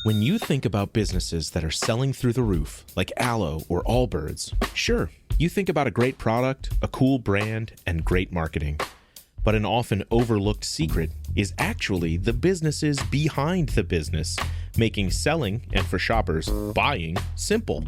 When you think about businesses that are selling through the roof, like Aloe or Allbirds, sure, you think about a great product, a cool brand, and great marketing. But an often overlooked secret is actually the businesses behind the business, making selling, and for shoppers, buying, simple.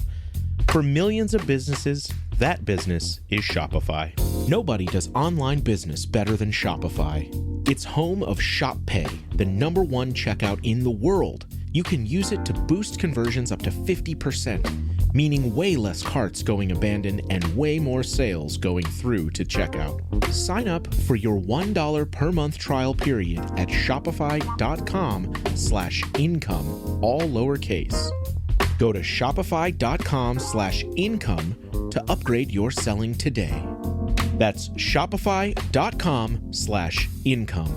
For millions of businesses, that business is Shopify. Nobody does online business better than Shopify. It's home of Shop Pay, the #1 checkout in the world. You can use it to boost conversions up to 50%, meaning way less carts going abandoned and way more sales going through to checkout. Sign up for your $1 per month trial period at shopify.com/income, all lowercase. Go to shopify.com/income to upgrade your selling today. That's shopify.com/income.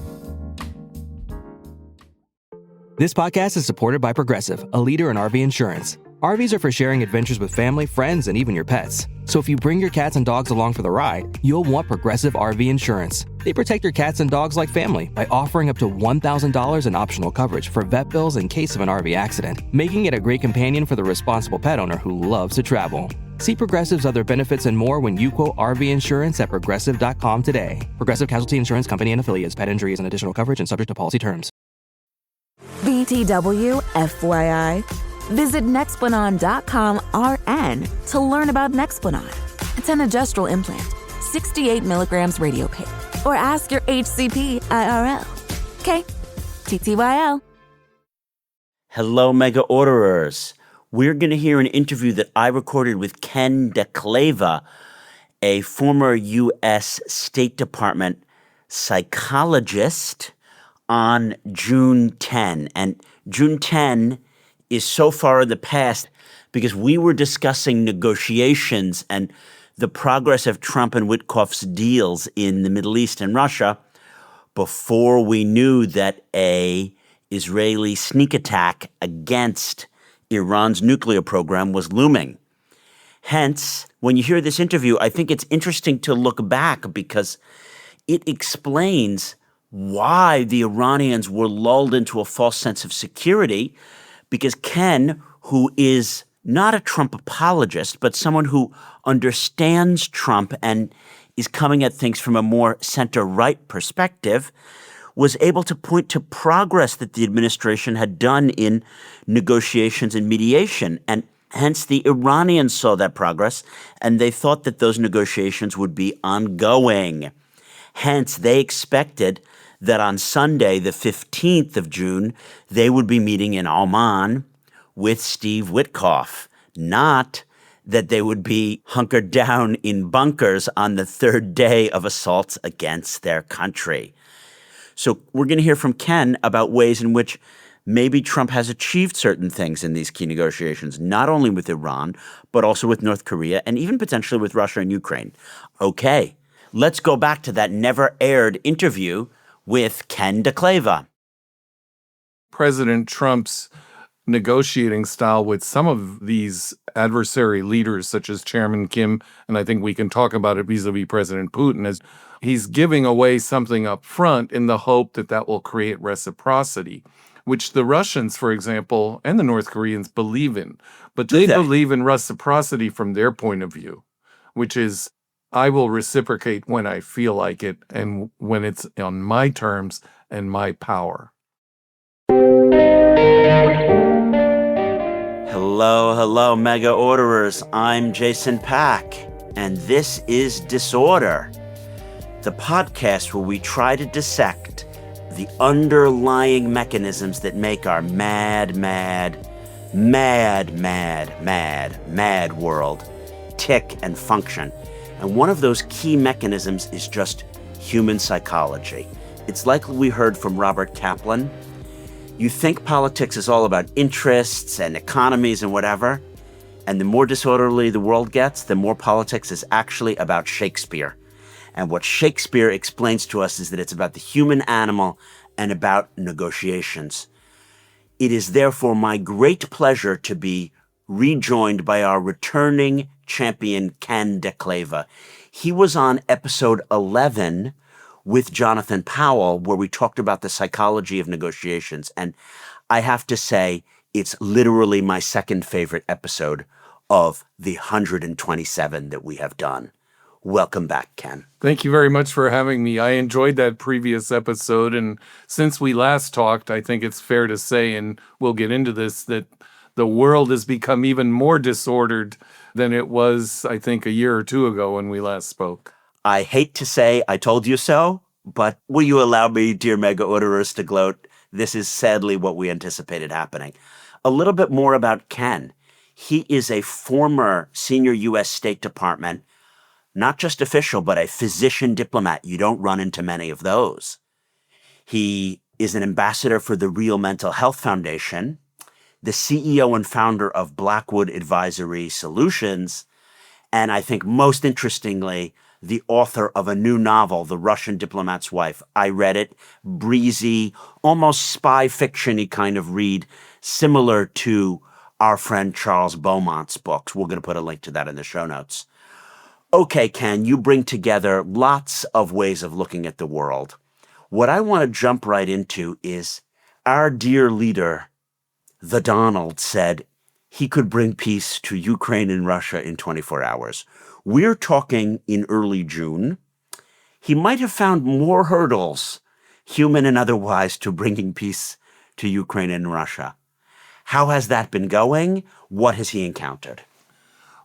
This podcast is supported by Progressive, a leader in RV insurance. RVs are for sharing adventures with family, friends, and even your pets. So if you bring your cats and dogs along for the ride, you'll want Progressive RV insurance. They protect your cats and dogs like family by offering up to $1,000 in optional coverage for vet bills in case of an RV accident, making it a great companion for the responsible pet owner who loves to travel. See Progressive's other benefits and more when you quote RV insurance at Progressive.com today. Progressive Casualty Insurance Company and Affiliates. Pet injury is an additional coverage and subject to policy terms. BTW, FYI. Visit Nexplanon.com RN to learn about Nexplanon. It's an adjustable implant, 68 milligrams radio pain. Or ask your HCP IRL. Okay, TTYL. Hello, mega orderers. We're going to hear an interview that I recorded with Ken Dekleva, a former US State Department psychologist, on June 10. And June 10 is so far in the past because we were discussing negotiations and the progress of Trump and Witkoff's deals in the Middle East and Russia before we knew that a Israeli sneak attack against Iran's nuclear program was looming. Hence, when you hear this interview, I think it's interesting to look back because it explains why the Iranians were lulled into a false sense of security, because Ken, who is not a Trump apologist, but someone who understands Trump and is coming at things from a more center-right perspective, was able to point to progress that the administration had done in negotiations and mediation. And hence the Iranians saw that progress, and they thought that those negotiations would be ongoing. Hence, they expected that on Sunday, the 15th of June, they would be meeting in Oman with Steve Witkoff, not that they would be hunkered down in bunkers on the third day of assaults against their country. So we're going to hear from Ken about ways in which maybe Trump has achieved certain things in these key negotiations, not only with Iran, but also with North Korea and even potentially with Russia and Ukraine. Okay, let's go back to that never-aired interview with Ken Dekleva. President Trump's negotiating style with some of these adversary leaders, such as Chairman Kim, and I think we can talk about it vis-a-vis President Putin, is he's giving away something up front in the hope that that will create reciprocity, which the Russians, for example, and the North Koreans believe in. But they believe in reciprocity from their point of view, which is, I will reciprocate when I feel like it and when it's on my terms and my power. Hello, mega orderers. I'm Jason Pack, and this is Disorder, the podcast where we try to dissect the underlying mechanisms that make our mad world tick and function. And one of those key mechanisms is just human psychology. It's like we heard from Robert Kaplan. You think politics is all about interests and economies and whatever, and the more disorderly the world gets, the more politics is actually about Shakespeare. And what Shakespeare explains to us is that it's about the human animal and about negotiations. It is therefore my great pleasure to be rejoined by our returning champion, Ken Dekleva. He was on episode 11 with Jonathan Powell, where we talked about the psychology of negotiations. And I have to say, It's literally my second favorite episode of the 127 that we have done. Welcome back, Ken. Thank you very much for having me. I enjoyed that previous episode. And since we last talked, I think it's fair to say, and we'll get into this, that the world has become even more disordered than it was, I think, a year or two ago when we last spoke. I hate to say I told you so, but will you allow me, dear mega orderers, to gloat? This is sadly what we anticipated happening. A little bit more about Ken. He is a former senior US State Department, not just official, but a physician-diplomat. You don't run into many of those. He is an ambassador for the Real Mental Health Foundation, the CEO and founder of Blackwood Advisory Solutions, and I think most interestingly, the author of a new novel, The Russian Diplomat's Wife. I read it, breezy, almost spy fiction-y kind of read, similar to our friend Charles Beaumont's books. We're going to put a link to that in the show notes. Okay, Ken, you bring together lots of ways of looking at the world. What I want to jump right into is our dear leader, the Donald, said he could bring peace to Ukraine and Russia in 24 hours. We're talking in early June. He might have found more hurdles, human and otherwise, to bringing peace to Ukraine and Russia. How has that been going? What has he encountered?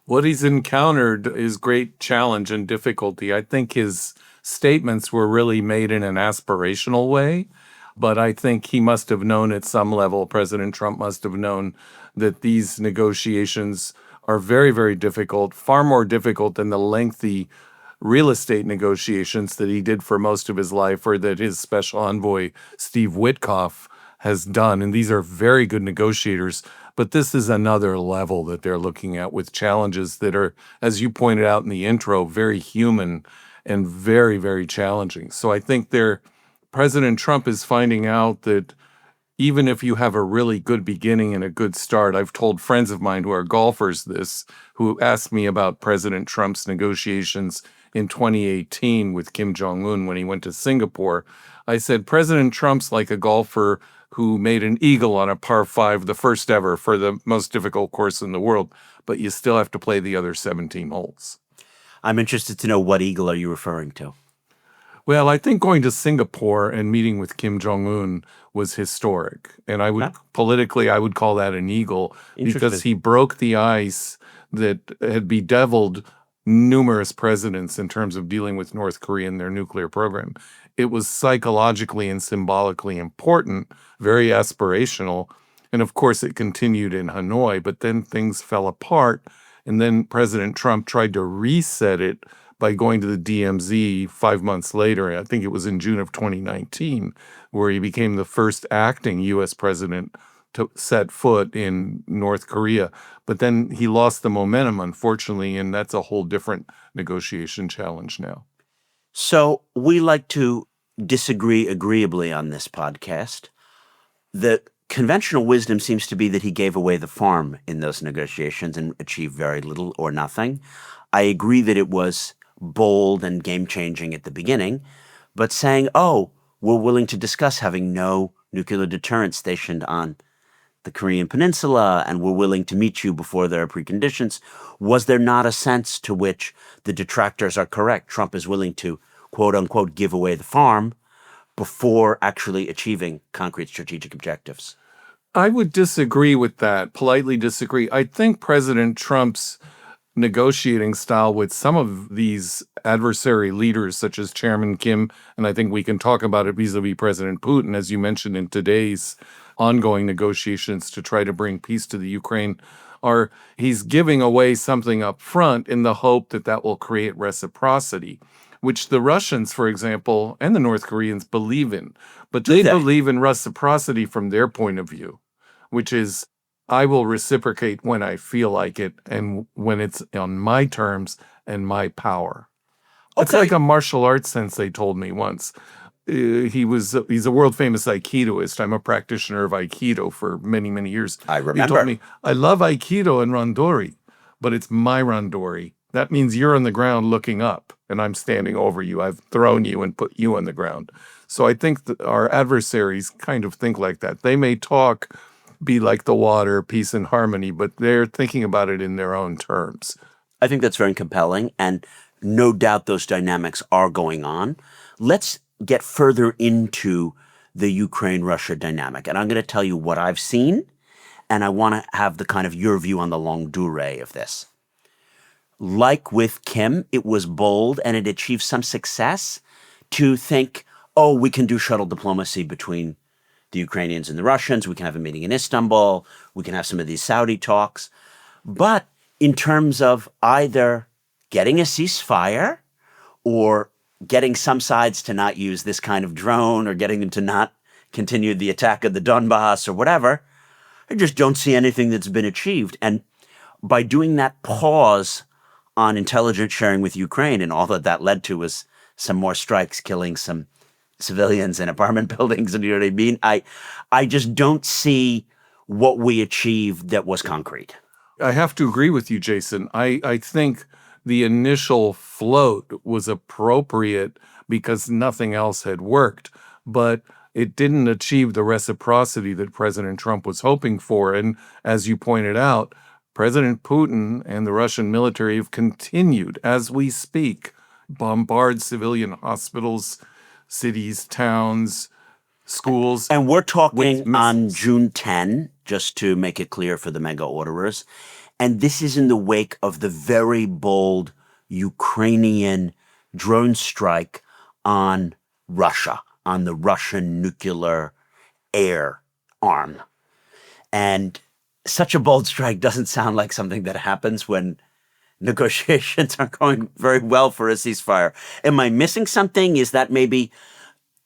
What he's encountered is great challenge and difficulty. I think his statements were really made in an aspirational way, but I think he must have known at some level, President Trump must have known, that these negotiations are very, very difficult, far more difficult than the lengthy real estate negotiations that he did for most of his life, or that his special envoy, Steve Witkoff, has done. And these are very good negotiators. But this is another level that they're looking at, with challenges that are, as you pointed out in the intro, very human and very, very challenging. So I think President Trump is finding out that even if you have a really good beginning and a good start, I've told friends of mine who are golfers this, who asked me about President Trump's negotiations in 2018 with Kim Jong-un when he went to Singapore. I said, President Trump's like a golfer who made an eagle on a par 5, the first ever for the most difficult course in the world, but you still have to play the other 17 holes. I'm interested to know, what eagle are you referring to? Well, I think going to Singapore and meeting with Kim Jong-un was historic. And I would politically, I would call that an eagle, because he broke the ice that had bedeviled numerous presidents in terms of dealing with North Korea and their nuclear program. It was psychologically and symbolically important, very aspirational. And of course, it continued in Hanoi, but then things fell apart. And then President Trump tried to reset it by going to the DMZ 5 months later. I think it was in June of 2019, where he became the first acting U.S. president to set foot in North Korea. But then he lost the momentum, unfortunately, and that's a whole different negotiation challenge now. So we like to disagree agreeably on this podcast. The conventional wisdom seems to be that he gave away the farm in those negotiations and achieved very little or nothing. I agree that it was bold and game-changing at the beginning, but saying, oh, we're willing to discuss having no nuclear deterrent stationed on the Korean Peninsula, and we're willing to meet you before there are preconditions. Was there not a sense to which the detractors are correct? Trump is willing to, quote unquote, give away the farm before actually achieving concrete strategic objectives. I would disagree with that, politely disagree. I think President Trump's negotiating style with some of these adversary leaders, such as Chairman Kim, and I think we can talk about it vis-a-vis President Putin, as you mentioned in today's ongoing negotiations to try to bring peace to the Ukraine, he's giving away something up front in the hope that that will create reciprocity, which the Russians, for example, and the North Koreans believe in. But they believe in reciprocity from their point of view, which is, I will reciprocate when I feel like it and when it's on my terms and my power. It's like a martial arts sensei told me once. He's a world-famous Aikidoist. I'm a practitioner of Aikido for many, many years. I remember. He told me, I love Aikido and Randori, but it's my Randori. That means you're on the ground looking up, and I'm standing over you. I've thrown you and put you on the ground. So I think that our adversaries kind of think like that. They may talk be like the water, peace and harmony, but they're thinking about it in their own terms. I think that's very compelling, and no doubt those dynamics are going on. Let's get further into the Ukraine-Russia dynamic, and I'm going to tell you what I've seen, and I want to have the kind of your view on the longue durée of this. Like with Kim, it was bold and it achieved some success to think, oh, we can do shuttle diplomacy between the Ukrainians and the Russians. We can have a meeting in Istanbul. We can have some of these Saudi talks. But in terms of either getting a ceasefire or getting some sides to not use this kind of drone or getting them to not continue the attack of the Donbass or whatever, I just don't see anything that's been achieved. And by doing that pause on intelligence sharing with Ukraine, and all that led to was some more strikes killing some civilians in apartment buildings, and you know what I mean? I just don't see what we achieved that was concrete. I have to agree with you, Jason. I think the initial float was appropriate because nothing else had worked, but it didn't achieve the reciprocity that President Trump was hoping for. And as you pointed out, President Putin and the Russian military have continued, as we speak, bombard civilian hospitals, cities, towns, schools. And we're talking on June 10, just to make it clear for the mega orderers. And this is in the wake of the very bold Ukrainian drone strike on Russia, on the Russian nuclear air arm. And such a bold strike doesn't sound like something that happens when negotiations are going very well for a ceasefire. Am I missing something? Is that maybe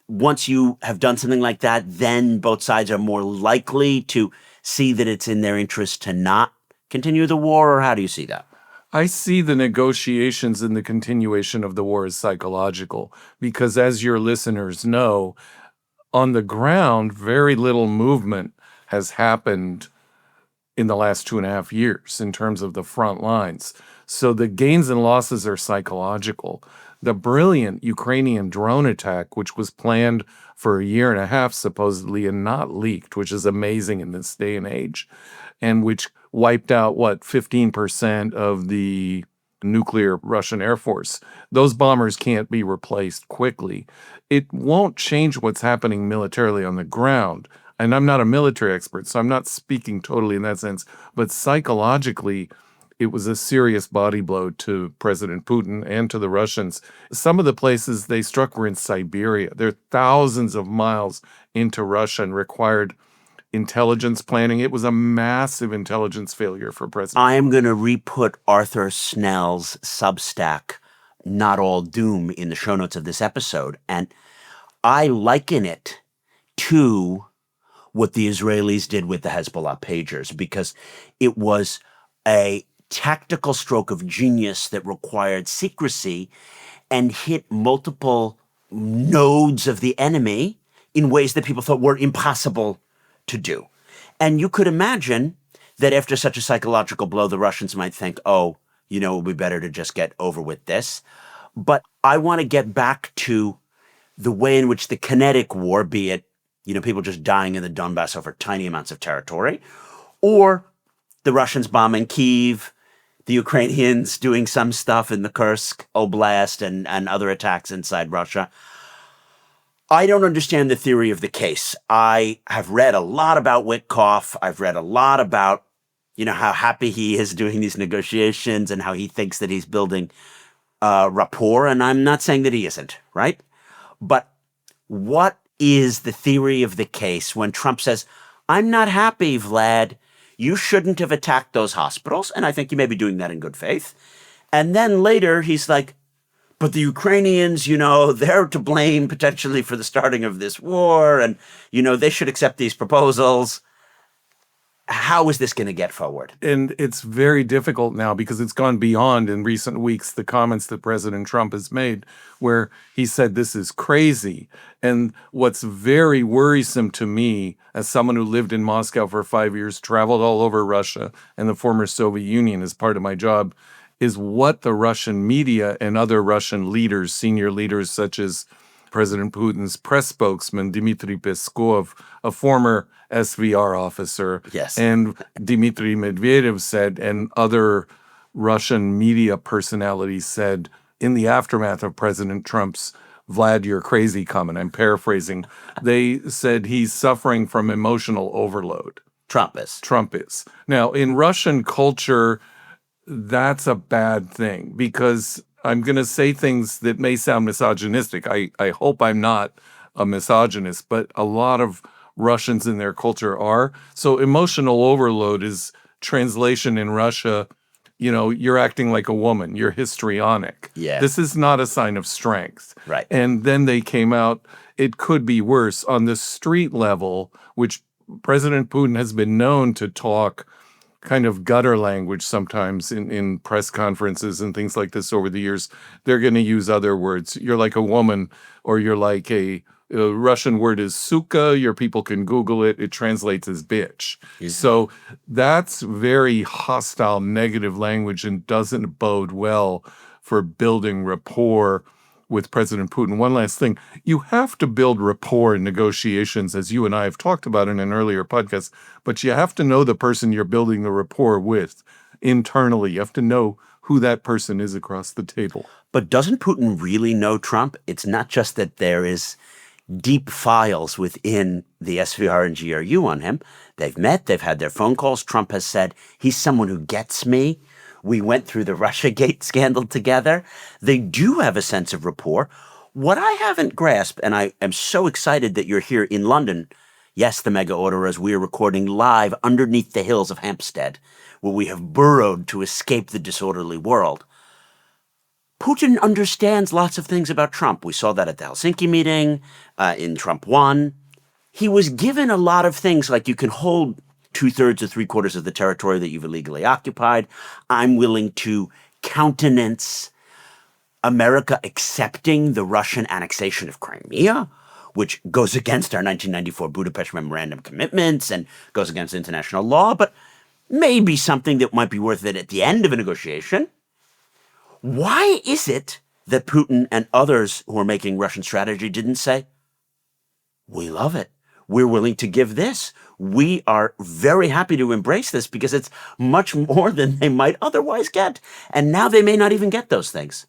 once you have done something like that, then both sides are more likely to see that it's in their interest to not continue the war, or how do you see that? I see the negotiations and the continuation of the war as psychological, because as your listeners know, on the ground, very little movement has happened in the last 2.5 years in terms of the front lines. So the gains and losses are psychological. The brilliant Ukrainian drone attack, which was planned for 1.5 years supposedly and not leaked, which is amazing in this day and age, and which wiped out, 15% of the nuclear Russian Air Force. Those bombers can't be replaced quickly. It won't change what's happening militarily on the ground. And I'm not a military expert, so I'm not speaking totally in that sense. But psychologically, it was a serious body blow to President Putin and to the Russians. Some of the places they struck were in Siberia. They're thousands of miles into Russia and required intelligence planning. It was a massive intelligence failure for President. I am going to re-put Arthur Snell's Substack, Not All Doom, in the show notes of this episode. And I liken it to what the Israelis did with the Hezbollah pagers, because it was a tactical stroke of genius that required secrecy and hit multiple nodes of the enemy in ways that people thought were impossible to do. And you could imagine that after such a psychological blow, the Russians might think, oh, it would be better to just get over with this. But I want to get back to the way in which the kinetic war, be it people just dying in the Donbass over tiny amounts of territory, or the Russians bombing Kyiv, the Ukrainians doing some stuff in the Kursk Oblast and other attacks inside Russia. I don't understand the theory of the case. I have read a lot about Witkoff. I've read a lot about, how happy he is doing these negotiations and how he thinks that he's building rapport. And I'm not saying that he isn't, right? But what is the theory of the case when Trump says, I'm not happy, Vlad. You shouldn't have attacked those hospitals. And I think you may be doing that in good faith. And then later he's like, but the Ukrainians, they're to blame potentially for the starting of this war. And, they should accept these proposals. How is this going to get forward? And it's very difficult now because it's gone beyond in recent weeks the comments that President Trump has made where he said this is crazy. And what's very worrisome to me as someone who lived in Moscow for 5 years, traveled all over Russia and the former Soviet Union as part of my job, is what the Russian media and other Russian leaders, senior leaders such as President Putin's press spokesman, Dmitry Peskov, a former SVR officer. Yes. And Dmitry Medvedev said, and other Russian media personalities said, in the aftermath of President Trump's "Vlad, you're crazy" comment, I'm paraphrasing, they said he's suffering from emotional overload. Trump is. Now, in Russian culture, that's a bad thing, because I'm going to say things that may sound misogynistic. I hope I'm not a misogynist, but a lot of Russians in their culture are. So emotional overload is translation in Russia, you're acting like a woman, you're histrionic. Yeah. This is not a sign of strength. Right. And then they came out, it could be worse. On the street level, which President Putin has been known to talk kind of gutter language sometimes in press conferences and things like this over the years. They're going to use other words. You're like a woman, or you're like a Russian word is suka. Your people can Google it. It translates as bitch. Yeah. So that's very hostile, negative language and doesn't bode well for building rapport with President Putin. One last thing. You have to build rapport in negotiations, as you and I have talked about in an earlier podcast, but you have to know the person you're building the rapport with internally. You have to know who that person is across the table. But doesn't Putin really know Trump? It's not just that there is deep files within the SVR and GRU on him. They've met, they've had their phone calls. Trump has said, he's someone who gets me. We went through the Russiagate scandal together. They do have a sense of rapport. What I haven't grasped, and I am so excited that you're here in London, yes, the mega order, as we are recording live underneath the hills of Hampstead, where we have burrowed to escape the disorderly world. Putin understands lots of things about Trump. We saw that at the Helsinki meeting, in Trump 1. He was given a lot of things, like you can hold 2/3 or 3/4 of the territory that you've illegally occupied. I'm willing to countenance America accepting the Russian annexation of Crimea, which goes against our 1994 Budapest Memorandum commitments and goes against international law, but maybe something that might be worth it at the end of a negotiation. Why is it that Putin and others who are making Russian strategy didn't say, we love it, we're willing to give this, we are very happy to embrace this because it's much more than they might otherwise get. And now they may not even get those things.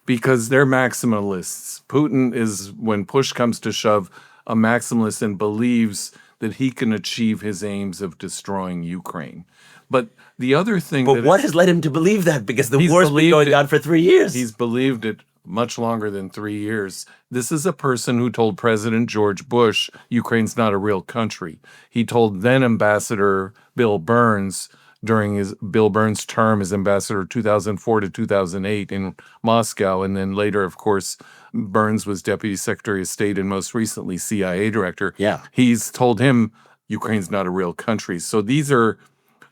Because they're maximalists. Putin is, when push comes to shove, a maximalist and believes that he can achieve his aims of destroying Ukraine. But the other thing But what has led him to believe that? Because the war's been going on for 3 years. He's believed it much longer than 3 years. This is a person who told President George Bush, Ukraine's not a real country. He told then Ambassador Bill Burns during Bill Burns' term as ambassador 2004 to 2008 in Moscow. And then later, of course, Burns was Deputy Secretary of State and most recently CIA Director. Yeah. He's told him Ukraine's not a real country. So these are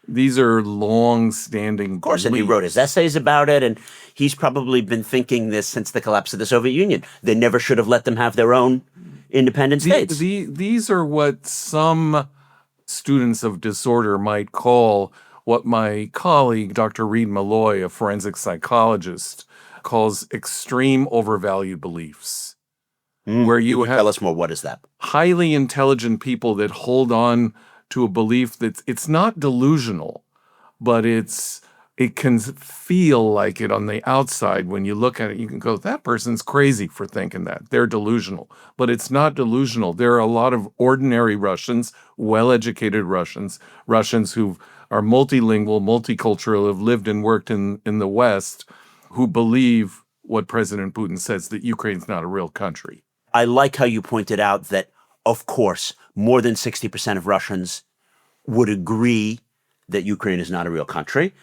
long-standing Of course, beliefs. and he wrote his essays about it, and he's probably been thinking this since the collapse of the Soviet Union. They never should have let them have their own independent states. These are what some students of disorder might call what my colleague, Dr. Reed Malloy, a forensic psychologist, calls extreme overvalued beliefs. Where you have tell us more, what is that? highly intelligent people that hold on to a belief that it's not delusional, but it can feel like it on the outside. When you look at it, you can go, that person's crazy for thinking that. They're delusional. But it's not delusional. There are a lot of ordinary Russians, well-educated Russians who are multilingual, multicultural, have lived and worked in the West, who believe what President Putin says, that Ukraine's not a real country. I like how you pointed out that, of course, more than 60% of Russians would agree that Ukraine is not a real country.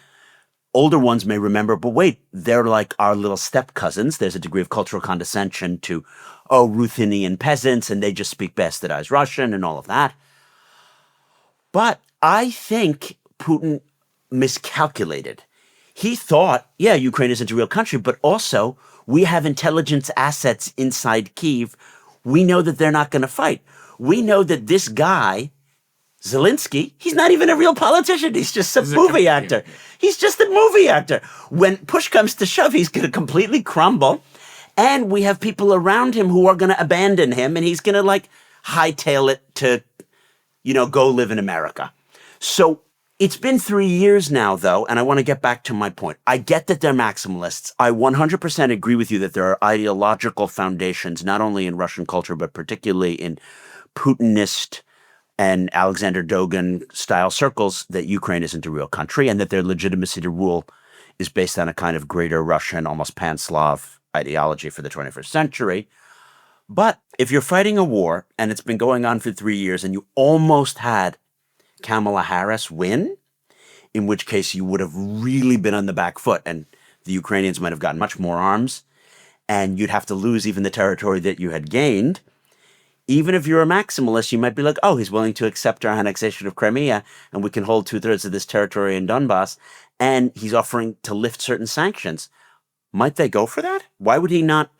Older ones may remember, but wait, they're like our little step cousins. There's a degree of cultural condescension to, Ruthenian peasants, and they just speak bastardized Russian and all of that. But I think Putin miscalculated. He thought, yeah, Ukraine isn't a real country, but also we have intelligence assets inside Kyiv. We know that they're not going to fight. We know that this guy, Zelensky, he's not even a real politician. He's just a movie actor. He's just a movie actor. When push comes to shove, he's going to completely crumble. And we have people around him who are going to abandon him, and he's going to like hightail it to, go live in America. So it's been 3 years now, though, and I want to get back to my point. I get that they're maximalists. I 100% agree with you that there are ideological foundations, not only in Russian culture, but particularly in Putinist and Alexander Dogan-style circles, that Ukraine isn't a real country and that their legitimacy to rule is based on a kind of greater Russian, almost pan-Slav ideology for the 21st century. But if you're fighting a war and it's been going on for 3 years and you almost had Kamala Harris win, in which case you would have really been on the back foot and the Ukrainians might have gotten much more arms and you'd have to lose even the territory that you had gained. Even if you're a maximalist, you might be like, oh, he's willing to accept our annexation of Crimea and we can hold 2/3 of this territory in Donbass, and he's offering to lift certain sanctions. Might they go for that? Why would he not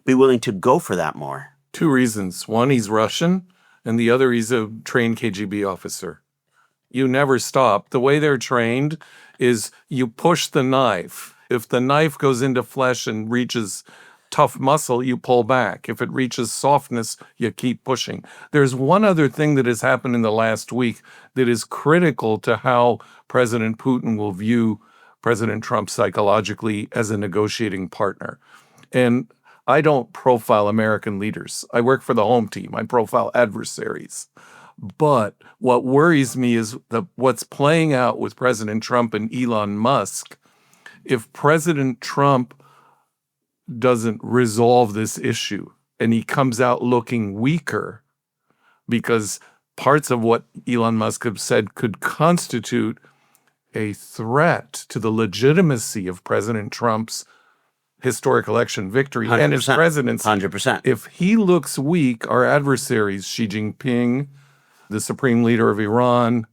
be willing to go for that more? 2 reasons. One, he's Russian, and the other, he's a trained KGB officer. You never stop. The way they're trained is you push the knife. If the knife goes into flesh and reaches tough muscle, you pull back. If it reaches softness, you keep pushing. There's one other thing that has happened in the last week that is critical to how President Putin will view President Trump psychologically as a negotiating partner. And I don't profile American leaders. I work for the home team. I profile adversaries. But what worries me is what's playing out with President Trump and Elon Musk. If President Trump doesn't resolve this issue and he comes out looking weaker because parts of what Elon Musk have said could constitute a threat to the legitimacy of President Trump's historic election victory 100%, and his presidency. 100%. If he looks weak, our adversaries, Xi Jinping, the supreme leader of Iran,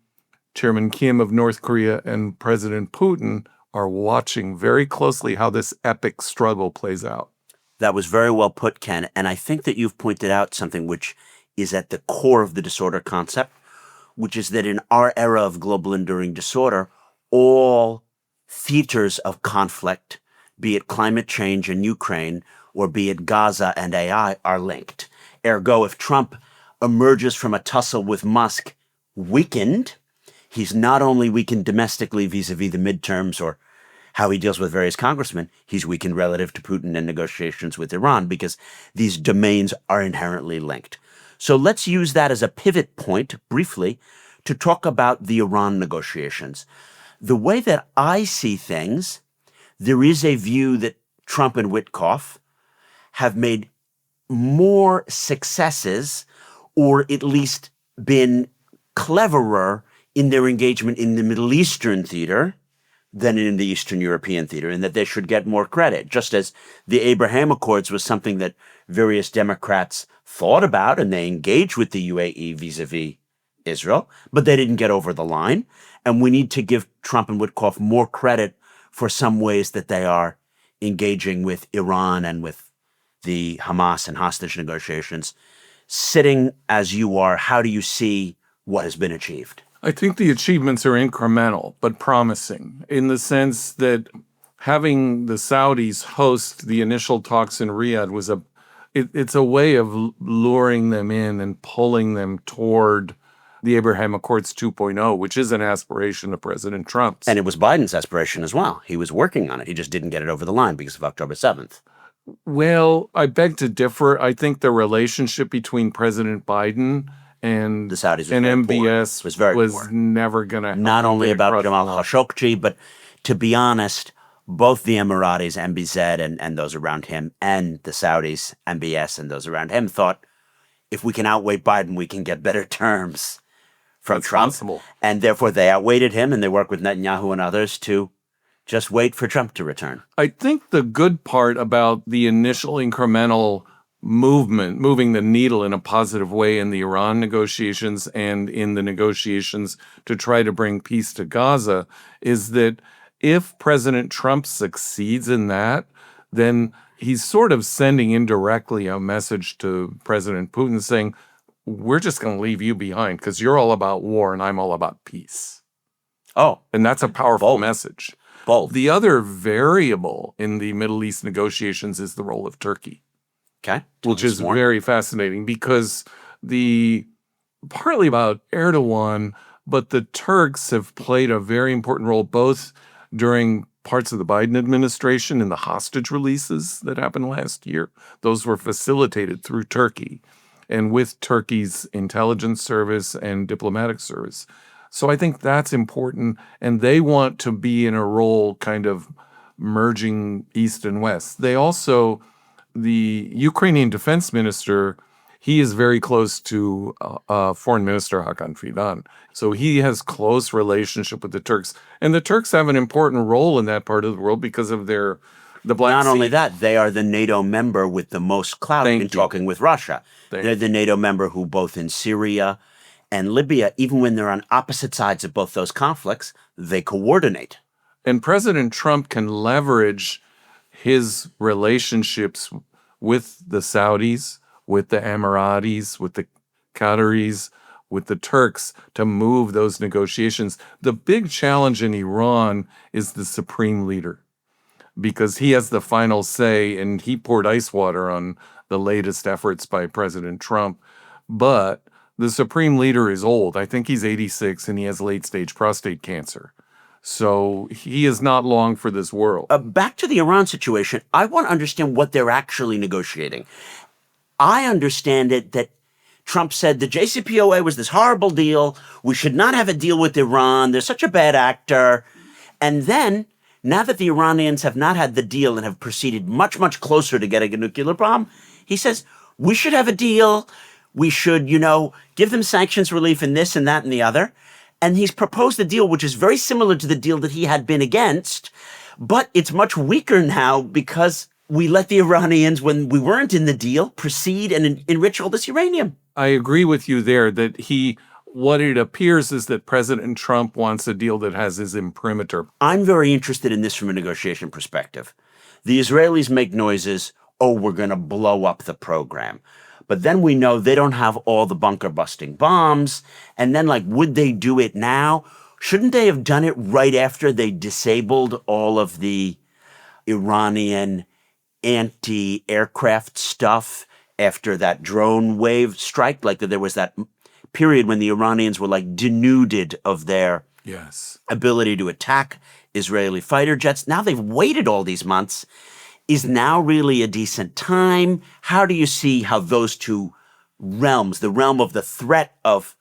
Chairman Kim of North Korea, and President Putin are watching very closely how this epic struggle plays out. That was very well put, Ken. And I think that you've pointed out something which is at the core of the disorder concept, which is that in our era of global enduring disorder, all theaters of conflict, be it climate change in Ukraine or be it Gaza and AI, are linked. Ergo, if Trump emerges from a tussle with Musk weakened, he's not only weakened domestically vis-a-vis the midterms or how he deals with various congressmen, he's weakened relative to Putin and negotiations with Iran because these domains are inherently linked. So let's use that as a pivot point, briefly, to talk about the Iran negotiations. The way that I see things, there is a view that Trump and Witkoff have made more successes or at least been cleverer in their engagement in the Middle Eastern theater than in the Eastern European theater, and that they should get more credit, just as the Abraham Accords was something that various Democrats thought about and they engaged with the UAE vis-a-vis Israel, but they didn't get over the line. And we need to give Trump and Witkoff more credit for some ways that they are engaging with Iran and with the Hamas and hostage negotiations. Sitting as you are, how do you see what has been achieved? I think the achievements are incremental, but promising in the sense that having the Saudis host the initial talks in Riyadh was it's a way of luring them in and pulling them toward the Abraham Accords 2.0, which is an aspiration of President Trump's. And it was Biden's aspiration as well. He was working on it. He just didn't get it over the line because of October 7th. Well, I beg to differ. I think the relationship between President Biden and the Saudis and MBS was never going to not only about Jamal Khashoggi, but to be honest, both the Emiratis, MBZ, and those around him, and the Saudis, MBS, and those around him thought, if we can outweigh Biden, we can get better terms from Trump. Possible. And therefore, they outweighted him, and they worked with Netanyahu and others to just wait for Trump to return. I think the good part about the initial incremental movement, moving the needle in a positive way in the Iran negotiations and in the negotiations to try to bring peace to Gaza, is that if President Trump succeeds in that, then he's sort of sending indirectly a message to President Putin saying, we're just going to leave you behind because you're all about war and I'm all about peace. Oh. And that's a powerful message. Both. The other variable in the Middle East negotiations is the role of Turkey. Okay. Which is very fascinating because partly about Erdogan, but the Turks have played a very important role both during parts of the Biden administration and the hostage releases that happened last year. Those were facilitated through Turkey and with Turkey's intelligence service and diplomatic service. So I think that's important, and they want to be in a role kind of merging East and West. They also, the Ukrainian defense minister, he is very close to Foreign Minister Hakan Fidan. So he has close relationship with the Turks. And the Turks have an important role in that part of the world because of the Black Sea. Not only that, they are the NATO member with the most clout in talking with Russia. They're the NATO member who both in Syria and Libya, even when they're on opposite sides of both those conflicts, they coordinate. And President Trump can leverage his relationships with the Saudis, with the Emiratis, with the Qataris, with the Turks to move those negotiations. The big challenge in Iran is the supreme leader, because he has the final say, and he poured ice water on the latest efforts by President Trump. But the supreme leader is old. I think he's 86 and he has late-stage prostate cancer. So he is not long for this world. Back to the Iran situation, I want to understand what they're actually negotiating. I understand it that Trump said the JCPOA was this horrible deal. We should not have a deal with Iran. They're such a bad actor. And then, now that the Iranians have not had the deal and have proceeded much, much closer to getting a nuclear bomb, he says, we should have a deal. We should, give them sanctions relief in this and that and the other. And he's proposed a deal which is very similar to the deal that he had been against, but it's much weaker now because we let the Iranians, when we weren't in the deal, proceed and enrich all this uranium. I agree with you there that what it appears is that President Trump wants a deal that has his imprimatur. I'm very interested in this from a negotiation perspective. The Israelis make noises, we're going to blow up the program. But then we know they don't have all the bunker-busting bombs. And then, would they do it now? Shouldn't they have done it right after they disabled all of the Iranian anti-aircraft stuff after that drone wave strike? There was that period when the Iranians were denuded of their ability to attack Israeli fighter jets. Now they've waited all these months. Is now really a decent time? How do you see how those two realms, the realm of the threat of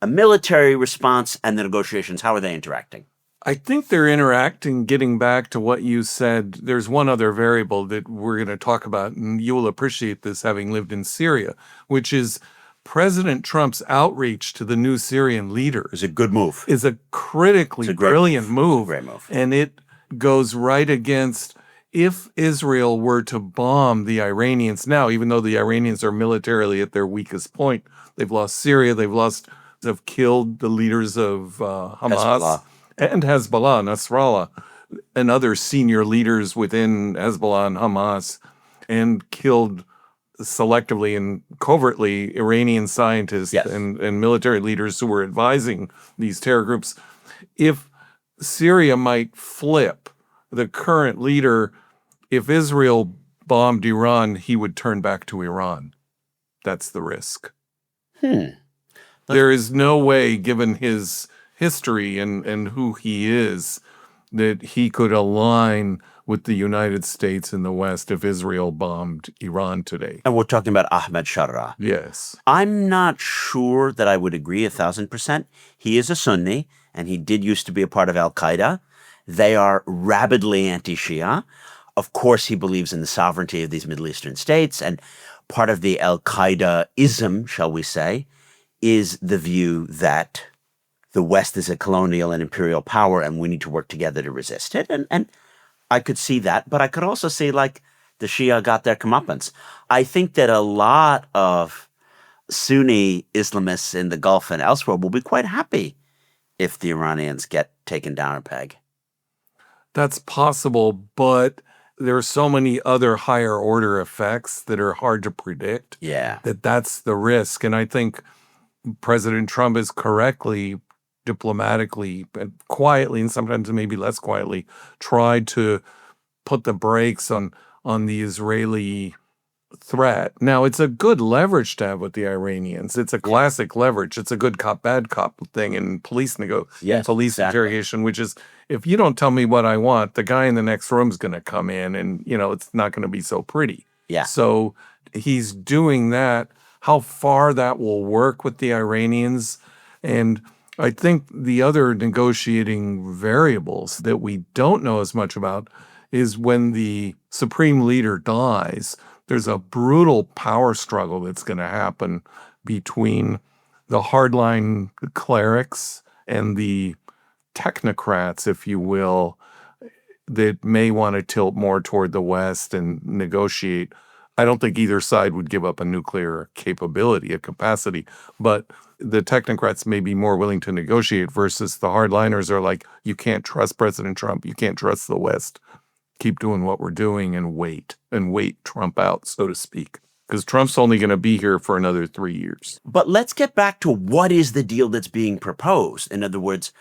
a military response and the negotiations, how are they interacting? I think they're interacting, getting back to what you said. There's one other variable that we're going to talk about, and you will appreciate this having lived in Syria, which is President Trump's outreach to the new Syrian leaders. It's a good move. Is a critically brilliant move. Great move. And it goes right against, if Israel were to bomb the Iranians now, even though the Iranians are militarily at their weakest point, they've lost Syria, they've killed the leaders of Hamas Hezbollah. And Hezbollah, Nasrallah, and other senior leaders within Hezbollah and Hamas, and killed selectively and covertly Iranian scientists and military leaders who were advising these terror groups. If Syria might flip the current leader, if Israel bombed Iran, he would turn back to Iran. That's the risk. There is no way, given his history and who he is, that he could align with the United States and the West if Israel bombed Iran today. And we're talking about Ahmed Sharra. Yes. I'm not sure that I would agree 1,000%. He is a Sunni, and he did used to be a part of Al-Qaeda. They are rabidly anti-Shia. Of course, he believes in the sovereignty of these Middle Eastern states, and part of the Al-Qaeda-ism, shall we say, is the view that the West is a colonial and imperial power and we need to work together to resist it. And I could see that, but I could also see the Shia got their comeuppance. I think that a lot of Sunni Islamists in the Gulf and elsewhere will be quite happy if the Iranians get taken down a peg. That's possible, but there are so many other higher order effects that are hard to predict. Yeah. That's the risk. And I think President Trump is correctly diplomatically, and quietly, and sometimes maybe less quietly, tried to put the brakes on the Israeli threat. Now, it's a good leverage to have with the Iranians. It's a classic leverage. It's a good cop, bad cop thing in police interrogation, which is, if you don't tell me what I want, the guy in the next room is going to come in and, it's not going to be so pretty. Yeah. So he's doing that. How far that will work with the Iranians. And I think the other negotiating variables that we don't know as much about is when the supreme leader dies, there's a brutal power struggle that's going to happen between the hardline clerics and the technocrats, if you will, that may want to tilt more toward the West and negotiate. I don't think either side would give up a nuclear capability, a capacity, but the technocrats may be more willing to negotiate versus the hardliners are like, you can't trust President Trump. You can't trust the West. Keep doing what we're doing and wait Trump out, so to speak, because Trump's only going to be here for another 3 years. But let's get back to what is the deal that's being proposed. In other words,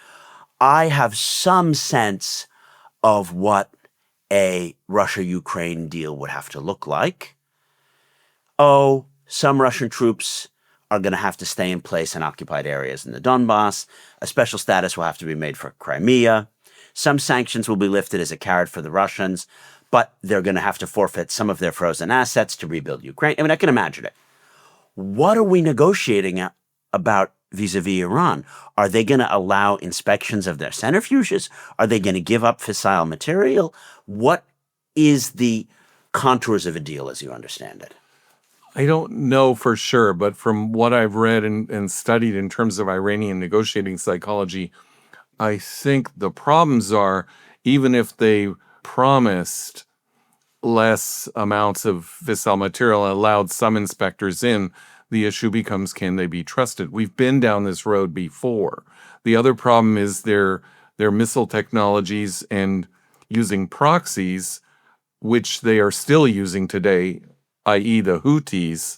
I have some sense of what a Russia-Ukraine deal would have to look like. Oh, some Russian troops are going to have to stay in place in occupied areas in the Donbass. A special status will have to be made for Crimea. Some sanctions will be lifted as a carrot for the Russians, but they're going to have to forfeit some of their frozen assets to rebuild Ukraine. I mean, I can imagine it. What are we negotiating about vis-a-vis Iran? Are they going to allow inspections of their centrifuges? Are they going to give up fissile material? What is the contours of a deal as you understand it? I don't know for sure, but from what I've read and studied in terms of Iranian negotiating psychology, I think the problems are, even if they promised less amounts of fissile material and allowed some inspectors in, the issue becomes, can they be trusted? We've been down this road before. The other problem is their missile technologies and using proxies, which they are still using today, i.e. the Houthis.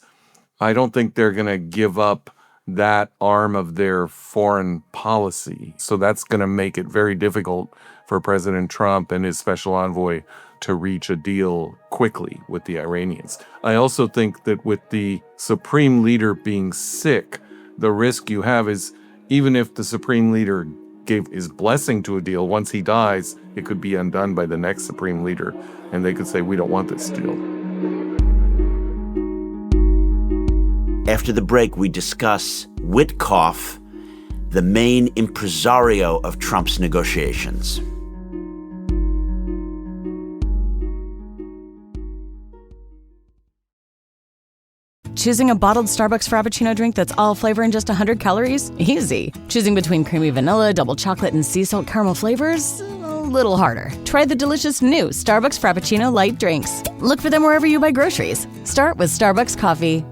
I don't think they're going to give up that arm of their foreign policy. So that's going to make it very difficult for President Trump and his special envoy to reach a deal quickly with the Iranians. I also think that with the supreme leader being sick, the risk you have is, even if the supreme leader gave his blessing to a deal, once he dies, it could be undone by the next supreme leader, and they could say, we don't want this deal. After the break, we discuss Witkoff, the main impresario of Trump's negotiations. Choosing a bottled Starbucks Frappuccino drink that's all flavor and just 100 calories? Easy. Choosing between creamy vanilla, double chocolate, and sea salt caramel flavors? A little harder. Try the delicious new Starbucks Frappuccino light drinks. Look for them wherever you buy groceries. Start with Starbucks coffee.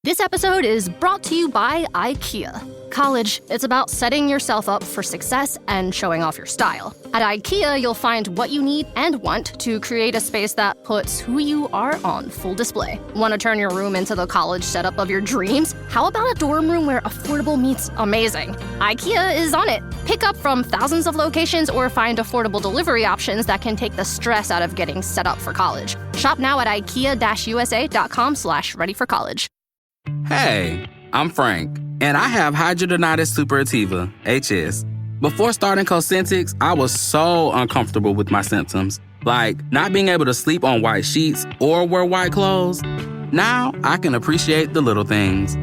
This episode is brought to you by IKEA. College, it's about setting yourself up for success and showing off your style. At IKEA, you'll find what you need and want to create a space that puts who you are on full display. Want to turn your room into the college setup of your dreams? How about a dorm room where affordable meets amazing? IKEA is on it. Pick up from thousands of locations or find affordable delivery options that can take the stress out of getting set up for college. Shop now at ikea-usa.com/readyforcollege. Hey, I'm Frank, and I have hidradenitis suppurativa, HS. Before starting Cosentyx, I was so uncomfortable with my symptoms, like not being able to sleep on white sheets or wear white clothes. Now I can appreciate the little things.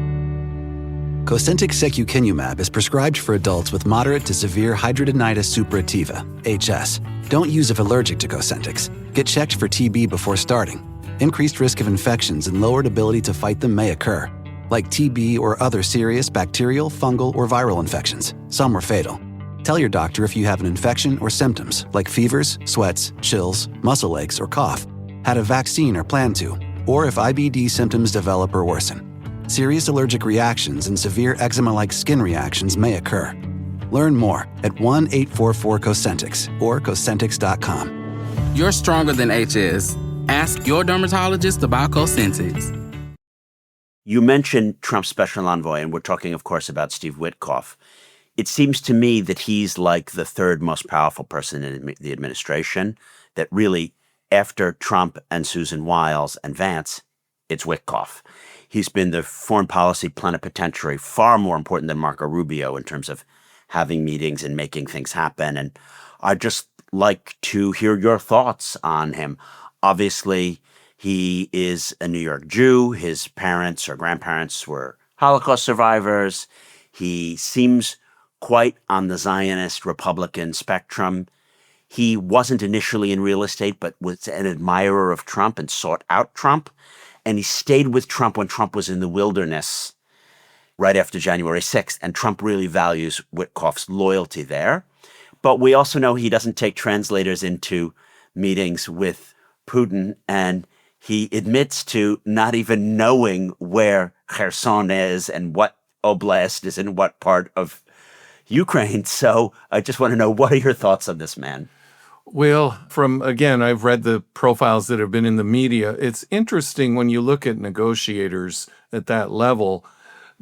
Cosentyx secukinumab is prescribed for adults with moderate to severe hidradenitis suppurativa, HS. Don't use if allergic to Cosentyx. Get checked for TB before starting. Increased risk of infections and lowered ability to fight them may occur, like TB or other serious bacterial, fungal, or viral infections. Some are fatal. Tell your doctor if you have an infection or symptoms like fevers, sweats, chills, muscle aches, or cough, had a vaccine or plan to, or if IBD symptoms develop or worsen. Serious allergic reactions and severe eczema-like skin reactions may occur. Learn more at 1-844-COSENTYX or Cosentyx.com. You're stronger than HS. Ask your dermatologist about Cosentyx. You mentioned Trump's special envoy, and we're talking, of course, about Steve Witkoff. it seems to me that he's like the third most powerful person in the administration, that really, after Trump and Susan Wiles and Vance, it's Witkoff. He's been the foreign policy plenipotentiary, far more important than Marco Rubio in terms of having meetings and making things happen. And I'd just like to hear your thoughts on him. Obviously, he is a New York Jew. His parents or grandparents were Holocaust survivors. He seems quite on the Zionist Republican spectrum. He wasn't initially in real estate, but was an admirer of Trump and sought out Trump. And he stayed with Trump when Trump was in the wilderness right after January 6th. And Trump really values Witkoff's loyalty there. But we also know he doesn't take translators into meetings with Putin. And he admits to not even knowing where Kherson is and what oblast is in what part of Ukraine. So I just want to know, what are your thoughts on this man? Well, again, I've read the profiles that have been in the media. It's interesting when you look at negotiators at that level.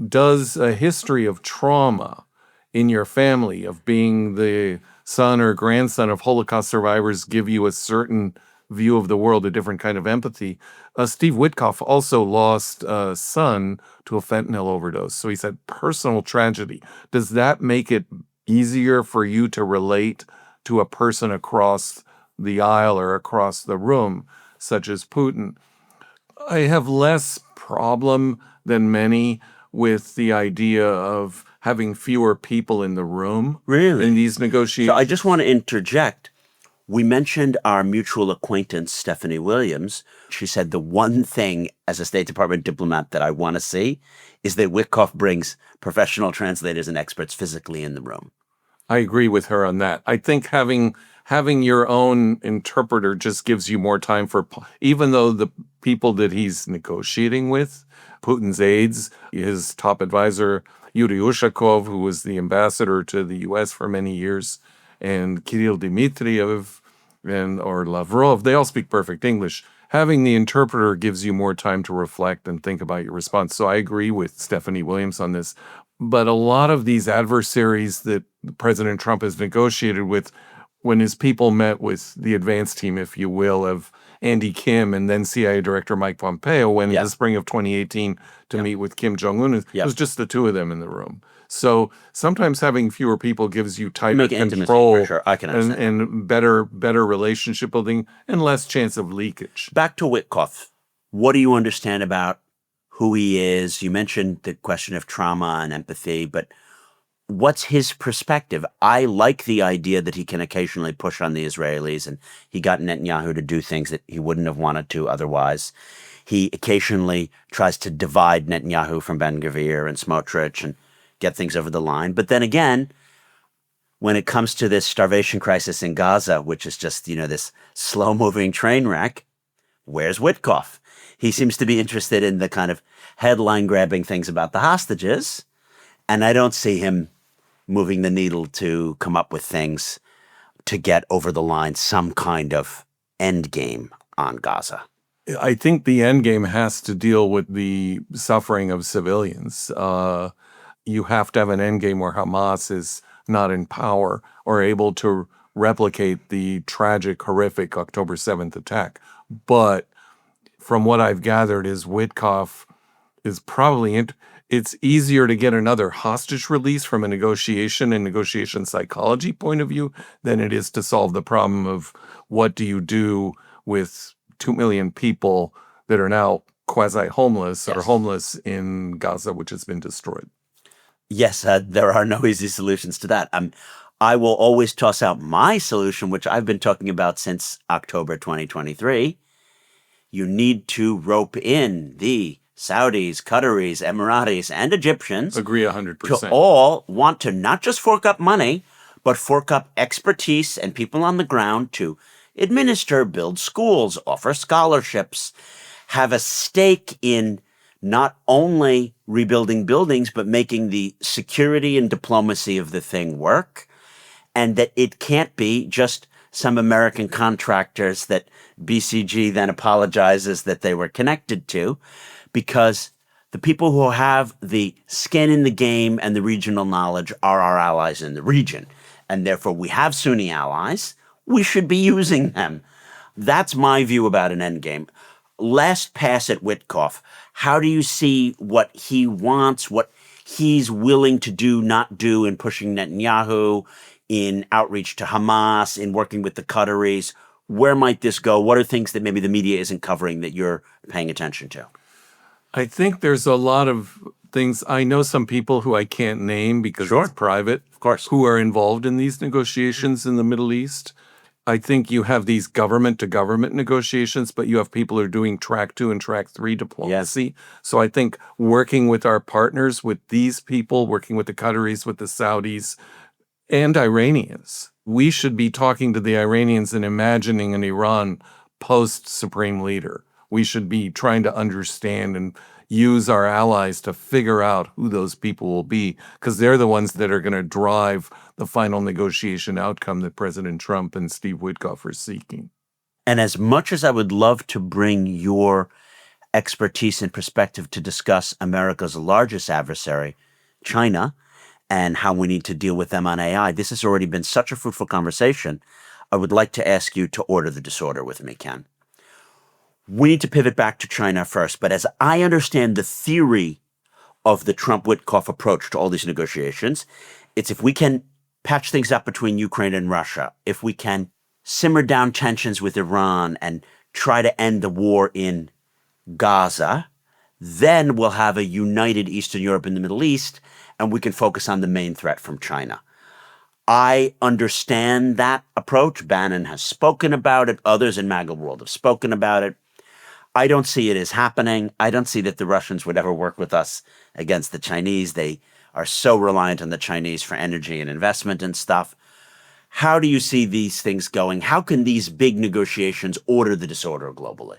Does a history of trauma in your family, of being the son or grandson of Holocaust survivors, give you a certain view of the world, a different kind of empathy? Steve Witkoff also lost a son to a fentanyl overdose. So he's had personal tragedy. Does that make it easier for you to relate to a person across the aisle or across the room, such as Putin? I have less problem than many with the idea of having fewer people in the room. Really? In these negotiations. So I just want to interject. We mentioned our mutual acquaintance, Stephanie Williams. She said the one thing as a State Department diplomat that I want to see is that Witkoff brings professional translators and experts physically in the room. I agree with her on that. I think having your own interpreter just gives you more time for, even though the people that he's negotiating with, Putin's aides, his top advisor, Yuri Ushakov, who was the ambassador to the U.S. for many years, and Kirill Dmitriev or Lavrov, they all speak perfect English. Having the interpreter gives you more time to reflect and think about your response. So I agree with Stephanie Williams on this. But a lot of these adversaries that President Trump has negotiated with, when his people met with the advance team, if you will, of Andy Kim and then CIA Director Mike Pompeo, when in the spring of 2018 to meet with Kim Jong-un, it was just the two of them in the room. So sometimes having fewer people gives you tighter control, for sure. I can understand. and better relationship building and less chance of leakage. Back to Witkoff. What do you understand about who he is? You mentioned the question of trauma and empathy, but what's his perspective? I like the idea that he can occasionally push on the Israelis, and he got Netanyahu to do things that he wouldn't have wanted to otherwise. He occasionally tries to divide Netanyahu from Ben-Gvir and Smotrich and get things over the line. But then again, when it comes to this starvation crisis in Gaza, which is just, this slow-moving train wreck, where's Witkoff? He seems to be interested in the kind of headline-grabbing things about the hostages, and I don't see him moving the needle to come up with things to get over the line, some kind of end game on Gaza. I think the end game has to deal with the suffering of civilians. You have to have an end game where Hamas is not in power or able to replicate the tragic, horrific October 7th attack. But from what I've gathered is Witkoff is probably it's easier to get another hostage release from a negotiation and negotiation psychology point of view than it is to solve the problem of what do you do with 2 million people that are now quasi-homeless or homeless in Gaza, which has been destroyed. Yes, there are no easy solutions to that. I will always toss out my solution, which I've been talking about since October 2023. You need to rope in the Saudis, Qataris, Emiratis, and Egyptians. Agree 100%. To all want to not just fork up money, but fork up expertise and people on the ground to administer, build schools, offer scholarships, have a stake in not only rebuilding buildings, but making the security and diplomacy of the thing work, and that it can't be just some American contractors that BCG then apologizes that they were connected to, because The people who have the skin in the game and the regional knowledge are our allies in the region. And therefore, we have Sunni allies. We should be using them. That's my view about an endgame. Last pass at Witkoff. How do you see what he wants, what he's willing to do, not do in pushing Netanyahu, in outreach to Hamas, in working with the Qataris? Where might this go? What are things that maybe the media isn't covering that you're paying attention to? I think there's a lot of things. I know some people who I can't name because it's private, of course, who are involved in these negotiations in the Middle East. I think you have these government-to-government negotiations, but you have people who are doing track 2 and track 3 diplomacy. Yes. So I think working with our partners, with these people, working with the Qataris, with the Saudis, and Iranians, we should be talking to the Iranians and imagining an Iran post-supreme leader. We should be trying to understand and use our allies to figure out who those people will be, because they're the ones that are going to drive the final negotiation outcome that President Trump and Steve Witkoff are seeking. And as much as I would love to bring your expertise and perspective to discuss America's largest adversary, China, and how we need to deal with them on AI, this has already been such a fruitful conversation. I would like to ask you to order the disorder with me, Ken. We need to pivot back to China first, but as I understand the theory of the Trump-Witkoff approach to all these negotiations, it's if we can patch things up between Ukraine and Russia, if we can simmer down tensions with Iran and try to end the war in Gaza, then we'll have a united Eastern Europe and the Middle East, and we can focus on the main threat from China. I understand that approach. Bannon has spoken about it. Others in MAGA world have spoken about it. I don't see it as happening. I don't see that the Russians would ever work with us against the Chinese. They are so reliant on the Chinese for energy and investment and stuff. How do you see these things going? How can these big negotiations order the disorder globally?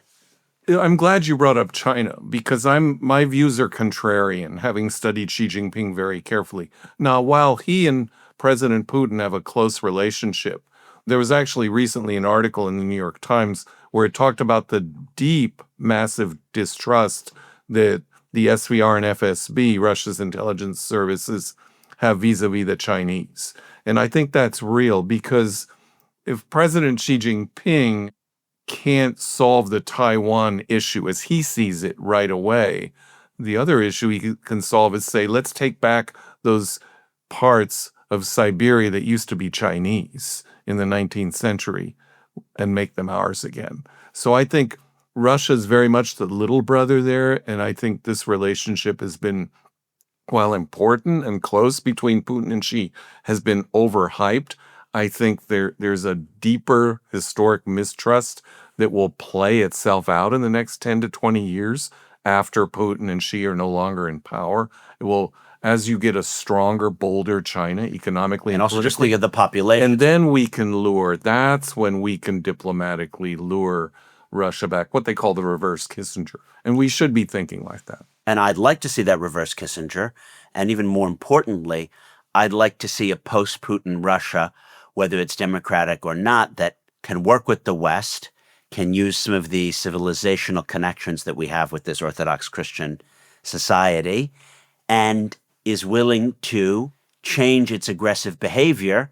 I'm glad you brought up China, because my views are contrarian, having studied Xi Jinping very carefully. Now, while he and President Putin have a close relationship, there was actually recently an article in the New York Times where it talked about the deep, massive distrust that the SVR and FSB, Russia's intelligence services, have vis-a-vis the Chinese. And I think that's real, because if President Xi Jinping can't solve the Taiwan issue as he sees it right away, the other issue he can solve is say, let's take back those parts of Siberia that used to be Chinese in the 19th century and make them ours again. So I think Russia's very much the little brother there, and I think this relationship has been, while important and close between Putin and Xi, has been overhyped. I think there's a deeper historic mistrust that will play itself out in the next 10 to 20 years after Putin and Xi are no longer in power. It will, as you get a stronger, bolder China economically and also just look at the population. And then we can lure, that's when we can diplomatically lure Russia back, what they call the reverse Kissinger. And we should be thinking like that. And I'd like to see that reverse Kissinger. And even more importantly, I'd like to see a post-Putin Russia, whether it's democratic or not, that can work with the West, can use some of the civilizational connections that we have with this Orthodox Christian society, and is willing to change its aggressive behavior,